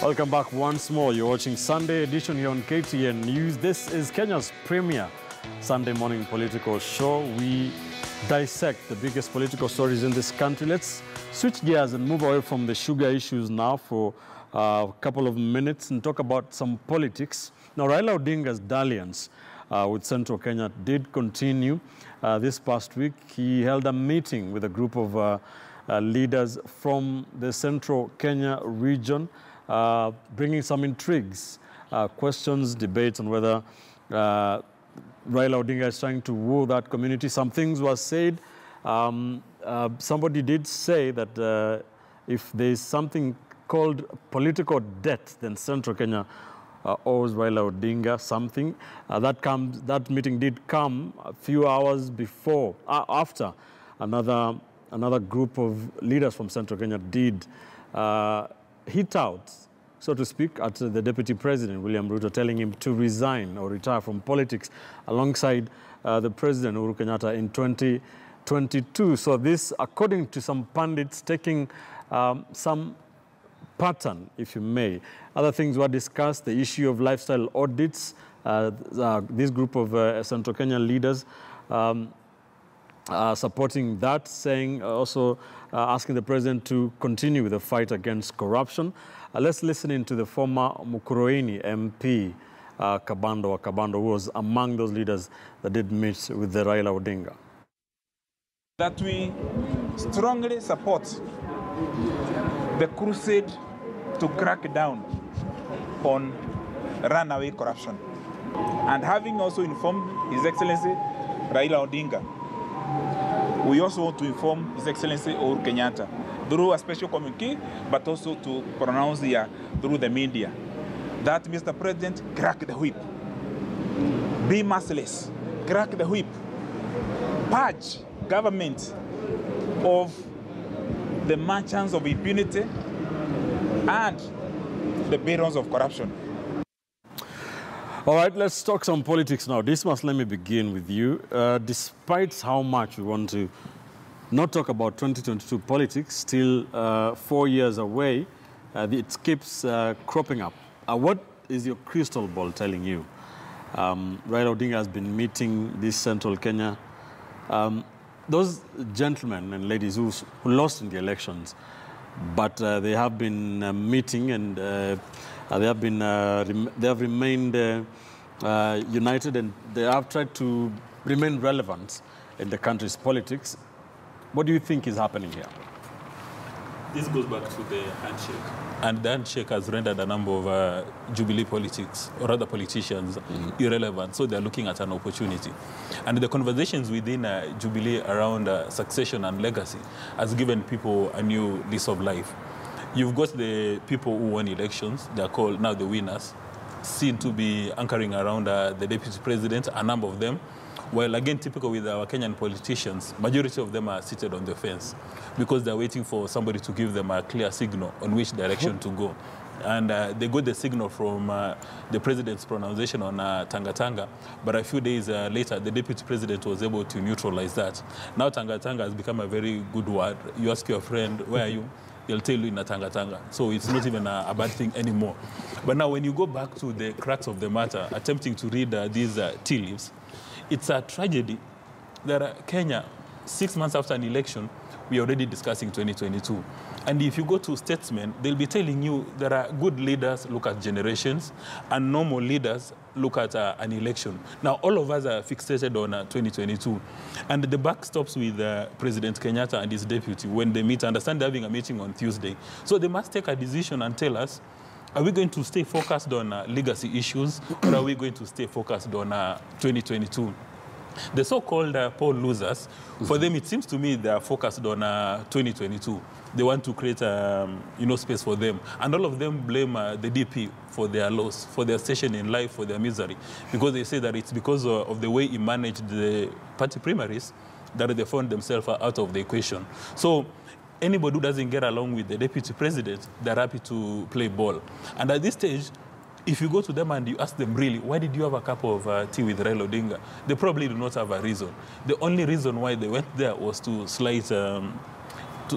Welcome back once more. You're watching Sunday edition here on KTN News. This is Kenya's premier Sunday morning political show. We dissect the biggest political stories in this country. Let's switch gears and move away from the sugar issues now for a couple of minutes and talk about some politics. Now, Raila Odinga's dalliance with Central Kenya did continue this past week. He held a meeting with a group of leaders from the Central Kenya region, bringing some intrigues, questions, debates on whether Raila Odinga is trying to woo that community. Some things were said. Somebody did say that if there is something called political debt, then Central Kenya owes Raila Odinga something. That meeting did come a few hours after another group of leaders from Central Kenya did hit out, so to speak, at the Deputy President, William Ruto, telling him to resign or retire from politics alongside the President, Uhuru Kenyatta, in 2022. So this, according to some pundits, taking some pattern, if you may. Other things were discussed, the issue of lifestyle audits. This group of Central Kenya leaders supporting that, saying also asking the president to continue with the fight against corruption. Let's listen in to the former Mukurweini MP, Kabando, who was among those leaders that did meet with the Raila Odinga. That we strongly support the crusade to crack down on runaway corruption. And having also informed His Excellency Raila Odinga, we also want to inform His Excellency Uhuru Kenyatta through a special communique, but also to pronounce here through the media that Mr. President, crack the whip. Be merciless. Crack the whip. Purge government of the merchants of impunity and the barons of corruption. All right, let's talk some politics now. Dismas, let me begin with you. Despite how much we want to not talk about 2022 politics, still 4 years away, it keeps cropping up. What is your crystal ball telling you? Raila Odinga has been meeting this Central Kenya. Those gentlemen and ladies who lost in the elections, but they have been meeting and they have remained united, and they have tried to remain relevant in the country's politics. What do you think is happening here? This goes back to the handshake. And the handshake has rendered a number of Jubilee politics, or other politicians, irrelevant. So they're looking at an opportunity. And the conversations within Jubilee around succession and legacy has given people a new lease of life. You've got the people who won elections, they're called now the winners, seen to be anchoring around the deputy president, a number of them. While again, typical with our Kenyan politicians, majority of them are seated on the fence because they're waiting for somebody to give them a clear signal on which direction to go. And they got the signal from the president's pronunciation on Tanga, but a few days later, the deputy president was able to neutralize that. Now Tanga has become a very good word. You ask your friend, where are you? They'll tell you in a Tanga. So it's not even a bad thing anymore. But now when you go back to the crux of the matter, attempting to read these tea leaves, it's a tragedy that Kenya, 6 months after an election, we are already discussing 2022. And if you go to statesmen, they'll be telling you there are good leaders look at generations, and normal leaders look at an election. Now, all of us are fixated on 2022. And the buck stops with President Kenyatta and his deputy when they meet. I understand they're having a meeting on Tuesday. So they must take a decision and tell us, are we going to stay focused on legacy issues, or are we going to stay focused on 2022? The so-called poll losers, for them, it seems to me they are focused on 2022. They want to create space for them. And all of them blame the DP for their loss, for their station in life, for their misery, because they say that it's because of the way he managed the party primaries that they found themselves out of the equation. So anybody who doesn't get along with the deputy president, they're happy to play ball. And at this stage, if you go to them and you ask them, really, why did you have a cup of tea with Raila Odinga? They probably do not have a reason. The only reason why they went there was to slight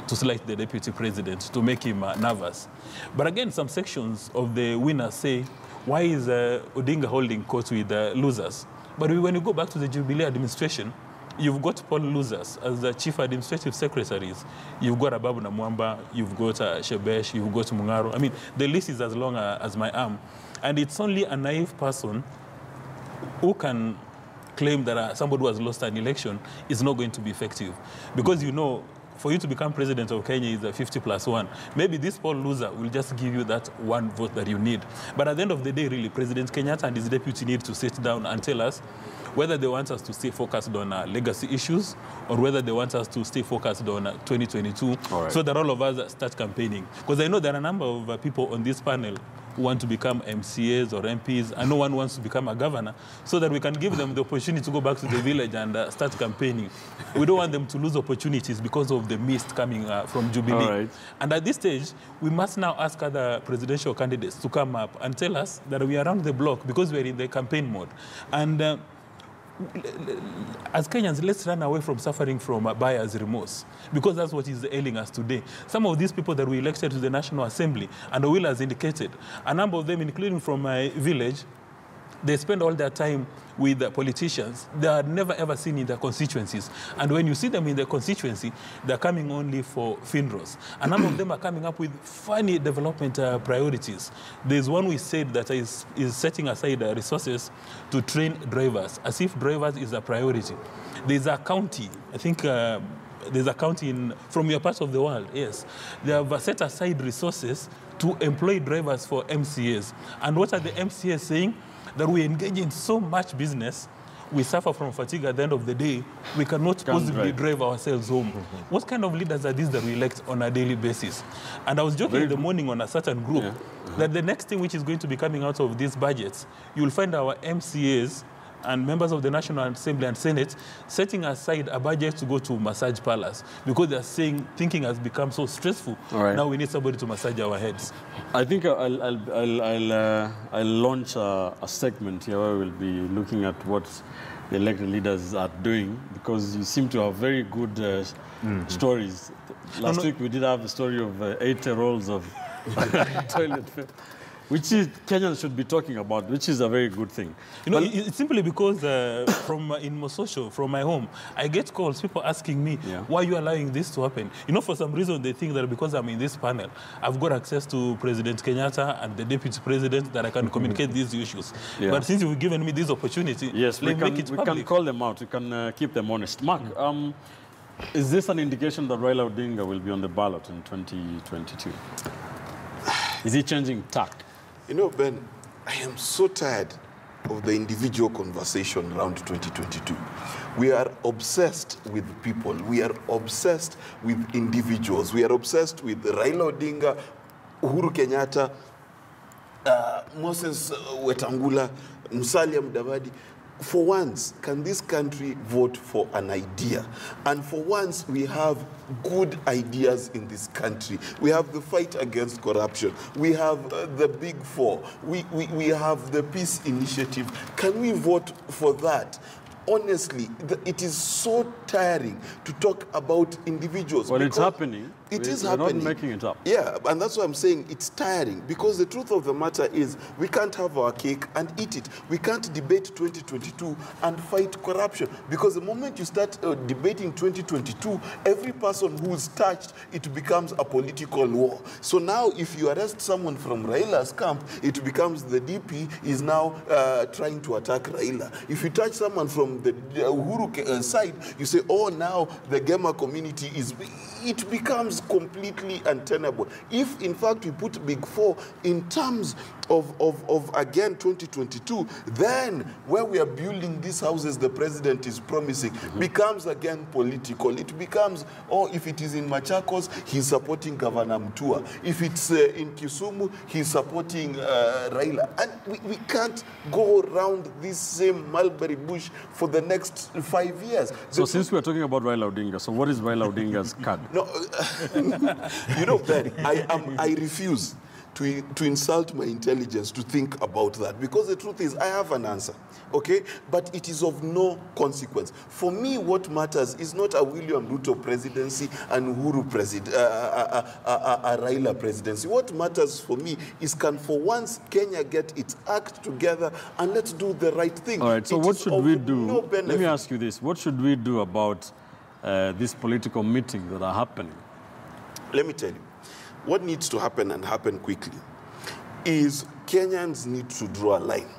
to slight the deputy president, to make him nervous. But again, some sections of the winners say, why is Odinga holding court with losers? But when you go back to the Jubilee administration, you've got poll losers as the chief administrative secretaries. You've got Ababu Namwamba, you've got Shebesh, you've got Mungaro. I mean, the list is as long as my arm. And it's only a naive person who can claim that somebody who has lost an election is not going to be effective. Because, you know, for you to become president of Kenya is a 50+1. Maybe this poll loser will just give you that one vote that you need. But at the end of the day, really, President Kenyatta and his deputy need to sit down and tell us whether they want us to stay focused on legacy issues or whether they want us to stay focused on 2022 so that all of us start campaigning. Because I know there are a number of people on this panel who want to become MCAs or MPs, and no one wants to become a governor, so that we can give them the opportunity to go back to the village and start campaigning. We don't want them to lose opportunities because of the mist coming from Jubilee. And at this stage, we must now ask other presidential candidates to come up and tell us that we are around the block because we're in the campaign mode. And as Kenyans, let's run away from suffering from buyer's remorse, because that's what is ailing us today. Some of these people that we elected to the National Assembly, and Will has indicated, a number of them, including from my village, they spend all their time with the politicians. They are never ever seen in their constituencies. And when you see them in their constituency, they're coming only for funerals. A number of them are coming up with funny development priorities. There's one we said that is setting aside resources to train drivers, as if drivers is a priority. There's a county, I think there's a county from your part of the world, yes. They have set aside resources to employ drivers for MCAs. And what are the MCAs saying? That we engage in so much business, we suffer from fatigue at the end of the day, we cannot possibly drive ourselves home. What kind of leaders are these that we elect on a daily basis? And I was joking in the morning on a certain group that the next thing which is going to be coming out of these budgets, you'll find our MCAs and members of the National Assembly and Senate setting aside a budget to go to massage parlors because they're saying thinking has become so stressful. Now we need somebody to massage our heads. I think I'll launch a segment here where we'll be looking at what the elected leaders are doing, because you seem to have very good stories. Last week we did have a story of 8 rolls of toilet paper, which Kenyans should be talking about, which is a very good thing. You know, it's simply because in Mososho, from my home, I get calls, people asking me, why are you allowing this to happen? You know, for some reason, they think that because I'm in this panel, I've got access to President Kenyatta and the Deputy President, that I can communicate these issues. But since you've given me this opportunity, we can call them out, we can keep them honest. Mark, is this an indication that Raila Odinga will be on the ballot in 2022? Is he changing tack? You know, Ben, I am so tired of the individual conversation around 2022. We are obsessed with people. We are obsessed with individuals. We are obsessed with Raila Odinga, Uhuru Kenyatta, Moses Wetangula, Musalia Mudavadi. For once, can this country vote for an idea? And for once, we have good ideas in this country. We have the fight against corruption. We have the Big Four. We have the Peace Initiative. Can we vote for that? Honestly, it is so tiring to talk about individuals. Well, it's happening. It is happening. We're not making it up. Yeah, and that's why I'm saying it's tiring, because the truth of the matter is we can't have our cake and eat it. We can't debate 2022 and fight corruption, because the moment you start debating 2022, every person who's touched, it becomes a political war. So now if you arrest someone from Raila's camp, it becomes the DP is now trying to attack Raila. If you touch someone from the Uhuru side, you say, oh, now the Gema community is... It becomes completely untenable. If, in fact, we put Big Four in terms of again, 2022, then where we are building these houses the president is promising becomes, again, political. It becomes, oh, if it is in Machakos, he's supporting Governor Mutua. If it's in Kisumu, he's supporting Raila. And we can't go around this same mulberry bush for the next 5 years. So since we're talking about Raila Odinga, so what is Raila Odinga's card? No, you know, Ben, I refuse to insult my intelligence to think about that, because the truth is I have an answer, okay? But it is of no consequence. For me, what matters is not a William Ruto presidency and Uhuru a Raila presidency. What matters for me is, can for once Kenya get its act together and let's do the right thing. All right, so what should we do? No Let me ask you this. What should we do about these political meetings that are happening? Let me tell you. What needs to happen, and happen quickly, is Kenyans need to draw a line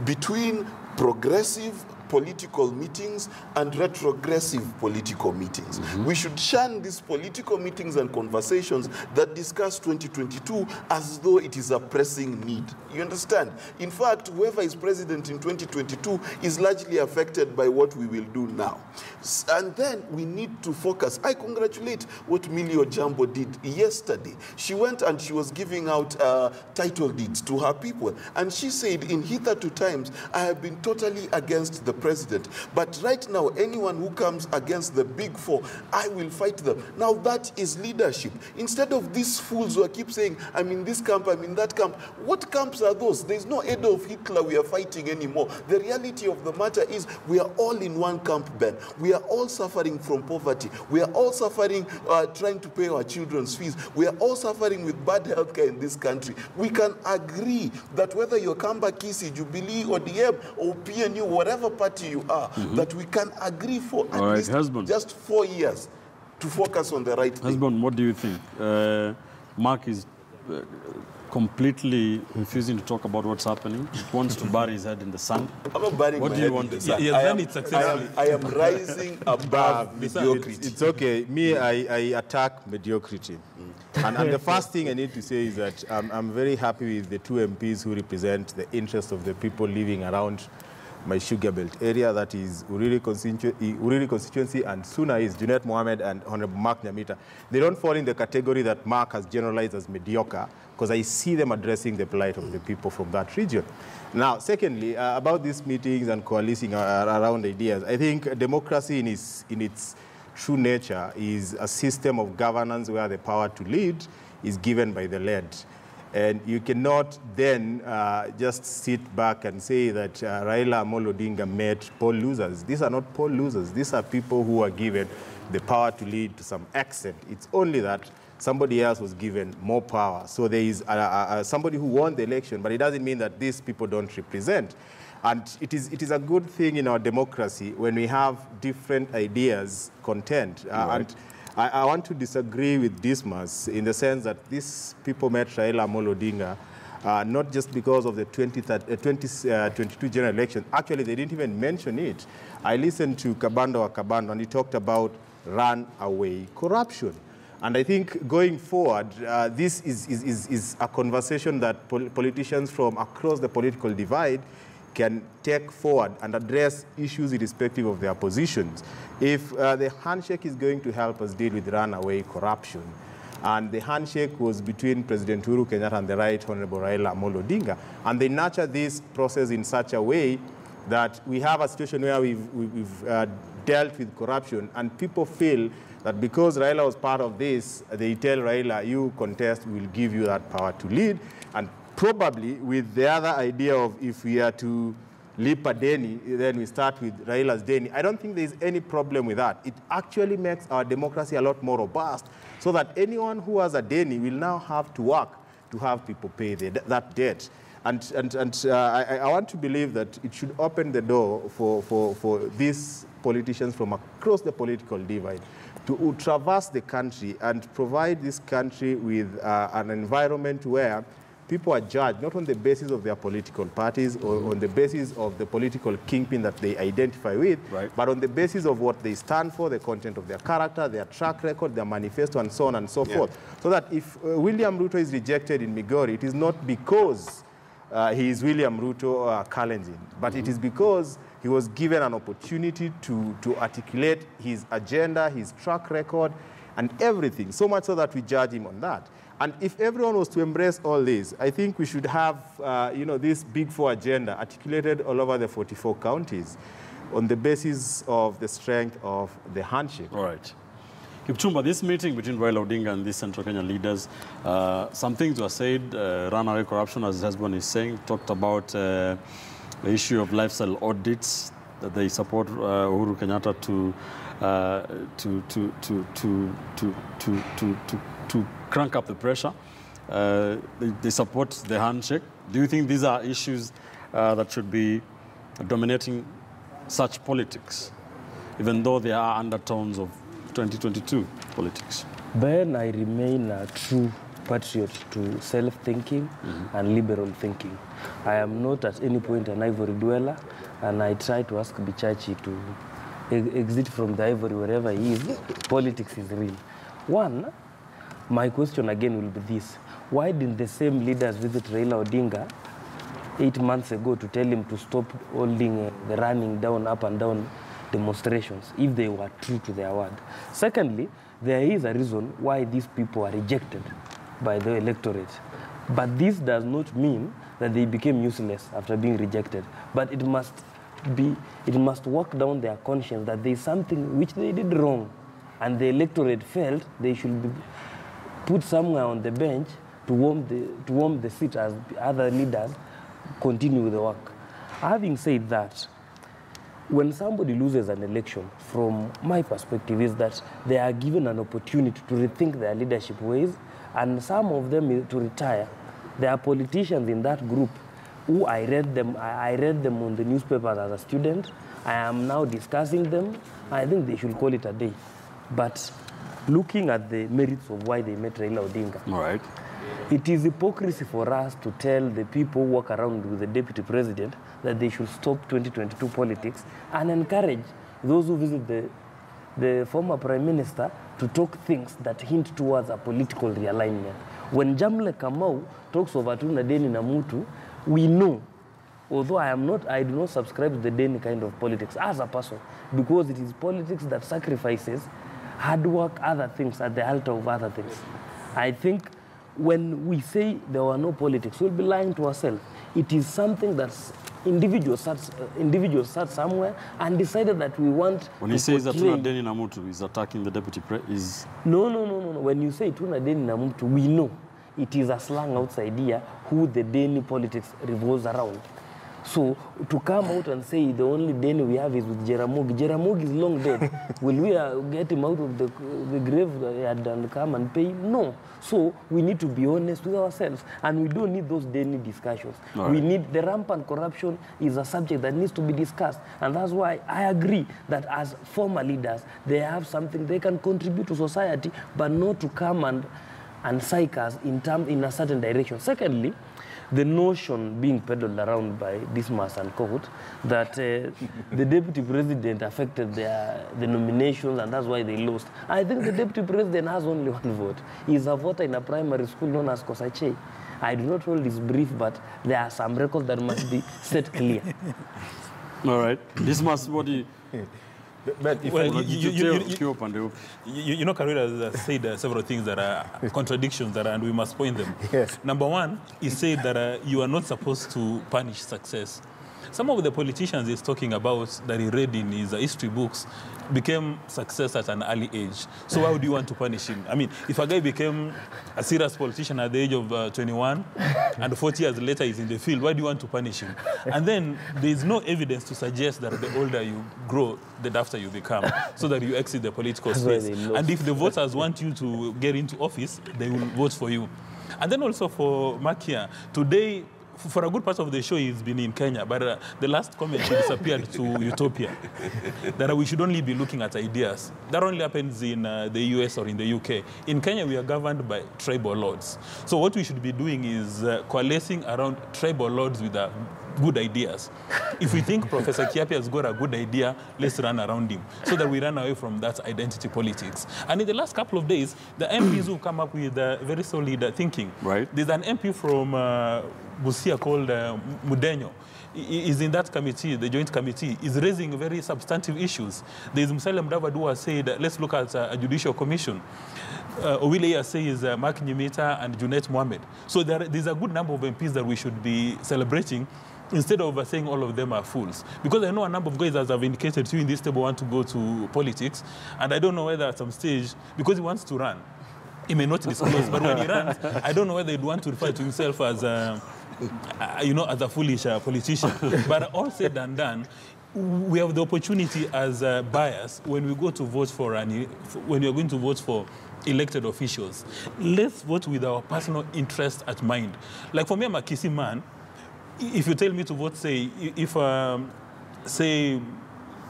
between progressive political meetings and retrogressive political meetings. We should shun these political meetings and conversations that discuss 2022 as though it is a pressing need. You understand? In fact, whoever is president in 2022 is largely affected by what we will do now. And then we need to focus. I congratulate what Millie Jambo did yesterday. She went and she was giving out title deeds to her people. And she said, in hitherto times, I have been totally against the president. But right now, anyone who comes against the big four, I will fight them. Now that is leadership. Instead of these fools who keep saying, I'm in this camp, I'm in that camp. What camps are those? There's no Adolf Hitler we are fighting anymore. The reality of the matter is we are all in one camp, Ben. We are all suffering from poverty. We are all suffering trying to pay our children's fees. We are all suffering with bad healthcare in this country. We can agree that whether you're Kamba Kisi, Jubilee, ODM, or PNU, whatever party you are, that we can agree for at least just 4 years to focus on the right thing. Husband, what do you think? Mark is completely refusing to talk about what's happening. He wants to bury his head in the sand. I'm not burying what my do head you want in the to sand. Yes, then it's successful. I am rising above mediocrity. It's okay. Me, I attack mediocrity. And the first thing I need to say is that I'm very happy with the two MPs who represent the interest of the people living around my sugar belt area, that is Uriri constituency, and Suna is Junet Mohammed and Honorable Mark Nyamita. They don't fall in the category that Mark has generalized as mediocre, because I see them addressing the plight of the people from that region. Now, secondly, about these meetings and coalescing around ideas, I think democracy in its true nature is a system of governance where the power to lead is given by the led. And you cannot then just sit back and say that Raila Amolo Odinga met poll losers. These are not poll losers. These are people who are given the power to lead to some extent. It's only that somebody else was given more power. So there is somebody who won the election, but it doesn't mean that these people don't represent. And it is a good thing in our democracy when we have different ideas contend. And I want to disagree with Dismas in the sense that these people met Raila Amolo Odinga not just because of the 2022 general election. Actually, they didn't even mention it. I listened to Kabando Kabando, and he talked about runaway corruption. And I think going forward, this is a conversation that politicians from across the political divide can take forward and address issues irrespective of their positions. If the handshake is going to help us deal with runaway corruption, and the handshake was between President Uhuru Kenyatta and the Right Honorable Raila Amolo Odinga, and they nurture this process in such a way that we have a situation where we've dealt with corruption, and people feel that because Raila was part of this, they tell Raila, you contest, we'll give you that power to lead. And probably with the other idea of if we are to leap a deni, then we start with Raila's deni. I don't think there's any problem with that. It actually makes our democracy a lot more robust, so that anyone who has a deni will now have to work to have people pay that debt. And I want to believe that it should open the door for these politicians from across the political divide to traverse the country and provide this country with an environment where people are judged not on the basis of their political parties or on the basis of the political kingpin that they identify with, but on the basis of what they stand for, the content of their character, their track record, their manifesto, and so on and so forth. So that if William Ruto is rejected in Migori, it is not because he is William Ruto Kalenjin, but it is because he was given an opportunity to articulate his agenda, his track record, and everything, so much so that we judge him on that. And if everyone was to embrace all this, I think we should have, this Big Four agenda articulated all over the 44 counties on the basis of the strength of the handshake. All right. Kipchumba, this meeting between Raila Odinga and these Central Kenya leaders, some things were said, runaway corruption, as his husband is saying, talked about the issue of lifestyle audits, that they support Uhuru Kenyatta to crank up the pressure. They support the handshake. Do you think these are issues that should be dominating such politics, even though there are undertones of 2022 politics? Ben, I remain a true patriot to self-thinking and liberal thinking. I am not at any point an ivory dweller, and I try to ask Bichachi to exit from the ivory wherever he is. Politics is real. One, my question again will be this. Why didn't the same leaders visit Raila Odinga 8 months ago to tell him to stop holding the running down, up and down demonstrations if they were true to their word? Secondly, there is a reason why these people are rejected by the electorate. But this does not mean that they became useless after being rejected. But it must walk down their conscience that there is something which they did wrong, and the electorate felt they should be put somewhere on the bench to warm the seat as other leaders continue with the work. Having said that, when somebody loses an election, from my perspective, is that they are given an opportunity to rethink their leadership ways, and some of them to retire. There are politicians in that group who I read them on the newspapers as a student. I am now discussing them. I think they should call it a day. But looking at the merits of why they met Raila Odinga, All right. it is hypocrisy for us to tell the people who walk around with the deputy president that they should stop 2022 politics and encourage those who visit the former prime minister to talk things that hint towards a political realignment. When Jamle Kamau talks of Atuna Deni na Mutu, we know, although I do not subscribe to the Deni kind of politics as a person, because it is politics that sacrifices hard work, other things at the altar of other things. I think when we say there were no politics, we'll be lying to ourselves. It is something that individuals sat somewhere and decided that we want. When he says that Tuna Deni Namutu is attacking the deputy is No. When you say Tuna Deni Namutu, we know it is a slang outside here who the Deni politics revolves around. So to come out and say the only Deni we have is with Jaramogi. Jaramogi is long dead. Will we get him out of the grave and come and pay him? No. So we need to be honest with ourselves, and we don't need those Deni discussions. Right. We need the rampant corruption is a subject that needs to be discussed, and that's why I agree that as former leaders, they have something they can contribute to society, but not to come and psych us in a certain direction. Secondly, the notion being peddled around by Dismas and Kohut that the deputy president affected the nominations and that's why they lost. I think the deputy president has only one vote. He's a voter in a primary school known as Kosache. I do not hold this brief, but there are some records that must be set clear. all right. Dismas, what do you... But if Well, I, you know, Karira has said several things that are contradictions and we must point them. Yes. Number one, he said that you are not supposed to punish success. Some of the politicians he's talking about that he read in his history books became success at an early age. So why would you want to punish him? I mean, if a guy became a serious politician at the age of 21 and 40 years later he's in the field, why do you want to punish him? And then there is no evidence to suggest that the older you grow, the after you become, so that you exit the political space. And if the voters want you to get into office, they will vote for you. And then also for Makia, today, for a good part of the show, he's been in Kenya, but the last comment, he disappeared to Utopia. That we should only be looking at ideas. That only happens in the US or in the UK. In Kenya, we are governed by tribal lords. So what we should be doing is coalescing around tribal lords with good ideas. If we think Professor Kiapi has got a good idea, let's run around him so that we run away from that identity politics. And in the last couple of days, the MPs who come up with very solid thinking. Right. There's an MP from Busia called Mudenyo. Is in that committee, the joint committee, is raising very substantive issues. There's Musalia Mudavadi who has said, let's look at a judicial commission. Owile says Mark Nyimita and Junet Mohamed. So there's a good number of MPs that we should be celebrating instead of saying all of them are fools. Because I know a number of guys, as I've indicated to you in this table, want to go to politics, and I don't know whether at some stage, because he wants to run, he may not disclose, but when he runs, I don't know whether he'd want to refer to himself as, as a foolish politician. But all said and done, we have the opportunity as buyers when we go to vote when you're going to vote for elected officials, let's vote with our personal interest at mind. Like for me, I'm a Kisii man. If you tell me to vote, say, if say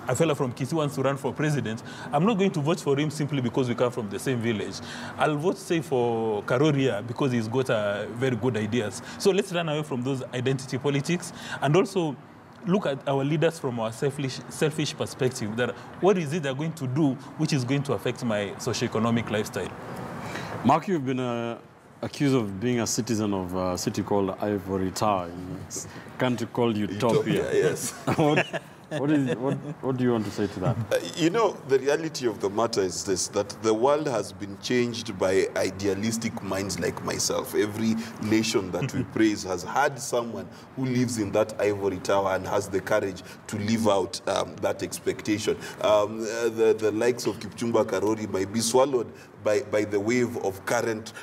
a fella from Kisii wants to run for president, I'm not going to vote for him simply because we come from the same village. I'll vote, say, for Karoria because he's got very good ideas. So let's run away from those identity politics and also look at our leaders from our selfish perspective, that what is it they're going to do which is going to affect my socioeconomic lifestyle. Mark, you've been accused of being a citizen of a city called Ivory Tower, in a country called Utopia. Yes. What do you want to say to that? The reality of the matter is this, that the world has been changed by idealistic minds like myself. Every nation that we praise has had someone who lives in that ivory tower and has the courage to live out that expectation. The likes of Kipchumba Karori might be swallowed by the wave of current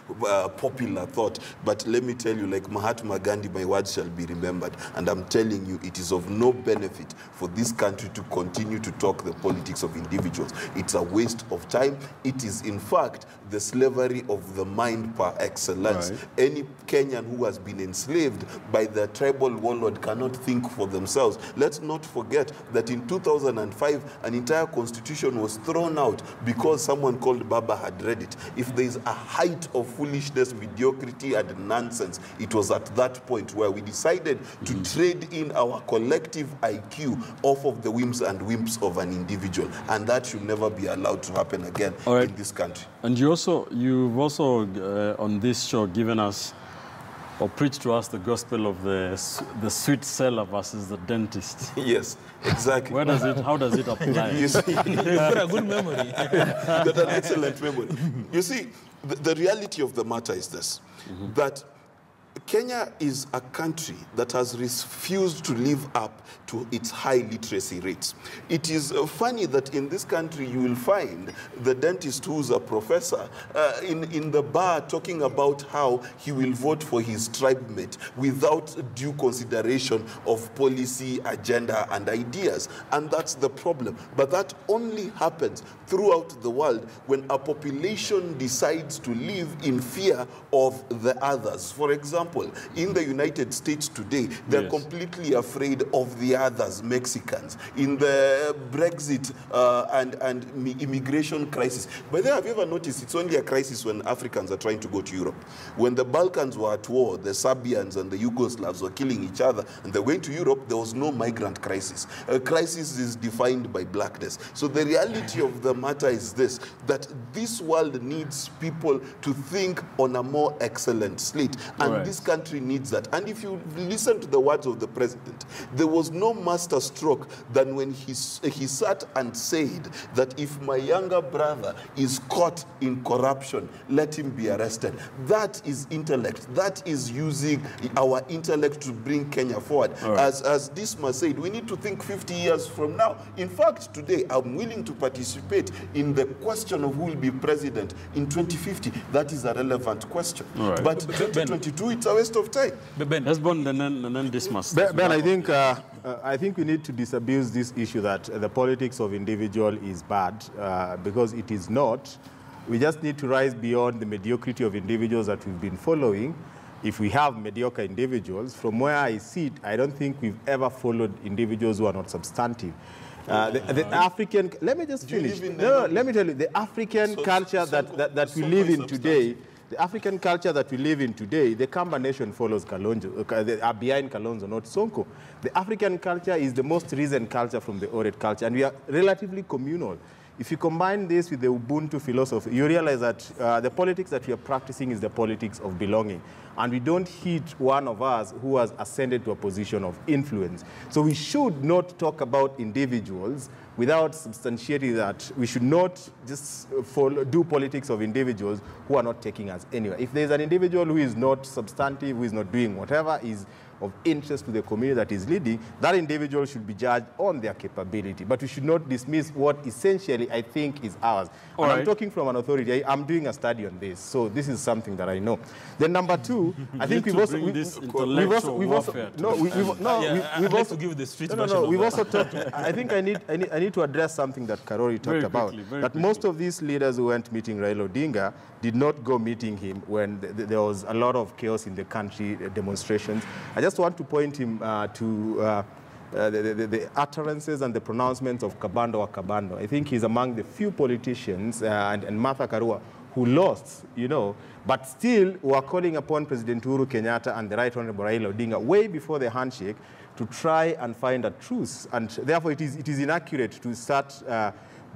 popular thought. But let me tell you, like Mahatma Gandhi, my words shall be remembered. And I'm telling you, it is of no benefit for this country to continue to talk the politics of individuals. It's a waste of time. It is, in fact, the slavery of the mind par excellence. Right. Any Kenyan who has been enslaved by the tribal warlord cannot think for themselves. Let's not forget that in 2005, an entire constitution was thrown out because someone called Baba had read it. If there is a height of foolishness, mediocrity, and nonsense, it was at that point where we decided to trade in our collective IQ off of the whims and whims of an individual. And that should never be allowed to happen again in this country. And you've also on this show given us or preached to us the gospel of the sweet seller versus the dentist. Yes, exactly. How does it apply? You see, you've got a good memory. You've got an excellent memory. You see, the reality of the matter is this, that Kenya is a country that has refused to live up to its high literacy rates. It is funny that in this country you will find the dentist who's a professor in the bar talking about how he will vote for his tribe mate without due consideration of policy, agenda, and ideas. And that's the problem. But that only happens throughout the world when a population decides to live in fear of the others. For example, in the United States today, they're completely afraid of the others, Mexicans. In the Brexit and immigration crisis. By the way, have you ever noticed it's only a crisis when Africans are trying to go to Europe? When the Balkans were at war, the Serbians and the Yugoslavs were killing each other, and they went to Europe, there was no migrant crisis. A crisis is defined by blackness. So the reality of the matter is this, that this world needs people to think on a more excellent slate. And this country needs that. And if you listen to the words of the president, there was no master stroke than when he sat and said that if my younger brother is caught in corruption, let him be arrested. That is intellect. That is using our intellect to bring Kenya forward. As Disma said, we need to think 50 years from now. In fact, today, I'm willing to participate in the question of who will be president in 2050. That is a relevant question. But 2022, it's a waste of time. Ben, let's burn and then Dismas. Ben, I think we need to disabuse this issue that the politics of individual is bad because it is not. We just need to rise beyond the mediocrity of individuals that we've been following. If we have mediocre individuals, from where I sit, I don't think we've ever followed individuals who are not substantive. The African, let me just finish. No, let me tell you, the African culture that we live in today, the African culture that we live in today, the Kamba nation follows Kalonzo, they are behind Kalonzo, not Sonko. The African culture is the most recent culture from the Oret culture, and we are relatively communal. If you combine this with the Ubuntu philosophy, you realize that the politics that we are practicing is the politics of belonging. And we don't hit one of us who has ascended to a position of influence. So we should not talk about individuals without substantiating that. We should not just do politics of individuals who are not taking us anywhere. If there's an individual who is not substantive, who is not doing whatever, is of interest to the community that is leading, that individual should be judged on their capability. But we should not dismiss what essentially I think is ours. And I'm talking from an authority. I'm doing a study on this, so this is something that I know. Then number two, I think we've also give the street we've also talked. I think I need to address something that Karori talked about. That most of these leaders who went meeting Raila Odinga did not go meeting him when there was a lot of chaos in the country, demonstrations. I just want to point him to the utterances and the pronouncements of Kabando or Kabando. I think he's among the few politicians, and Martha Karua, who lost, you know, but still were calling upon President Uhuru Kenyatta and the Right Honorable Raila Odinga way before the handshake to try and find a truce. And therefore, it is inaccurate to start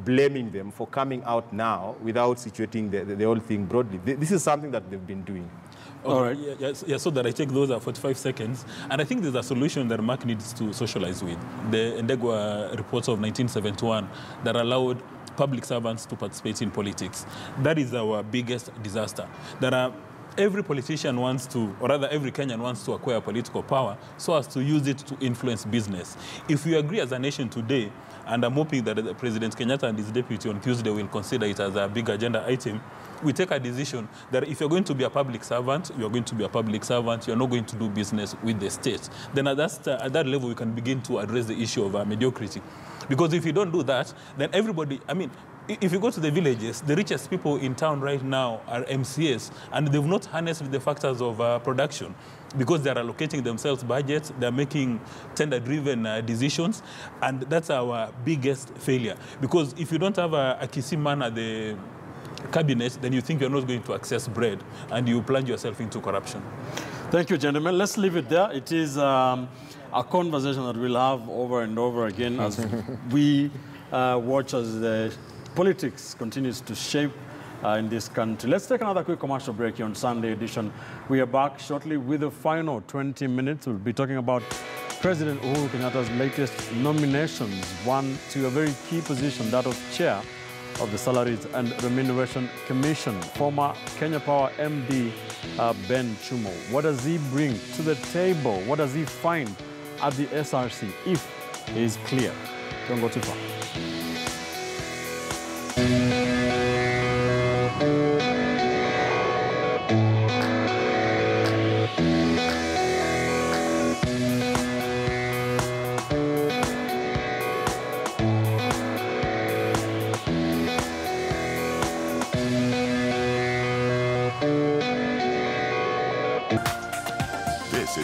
blaming them for coming out now without situating the whole thing broadly. This is something that they've been doing. All right. Yeah, so that I take those 45 seconds. And I think there's a solution that Mark needs to socialize with. The Ndegwa reports of 1971 that allowed public servants to participate in politics. That is our biggest disaster. Every politician wants to, or rather every Kenyan wants to acquire political power so as to use it to influence business. If we agree as a nation today, and I'm hoping that President Kenyatta and his deputy on Tuesday will consider it as a big agenda item, we take a decision that if you're going to be a public servant, you're going to be a public servant, you're not going to do business with the state. Then at that level, we can begin to address the issue of mediocrity. Because if you don't do that, then everybody, I mean, if you go to the villages, the richest people in town right now are MCAs, and they've not harnessed the factors of production because they're allocating themselves budgets, they're making tender-driven decisions, and that's our biggest failure. Because if you don't have a kissy man at the cabinet, then you think you're not going to access bread, and you plunge yourself into corruption. Thank you, gentlemen. Let's leave it there. It is a conversation that we'll have over and over again as we watch as the politics continues to shape in this country. Let's take another quick commercial break here on Sunday edition. We are back shortly with the final 20 minutes. We'll be talking about President Uhuru Kenyatta's latest nominations, one to a very key position, that of chair of the Salaries and Remuneration Commission, former Kenya Power MD Ben Chumo. What does he bring to the table? What does he find at the SRC if he is clear? Don't go too far.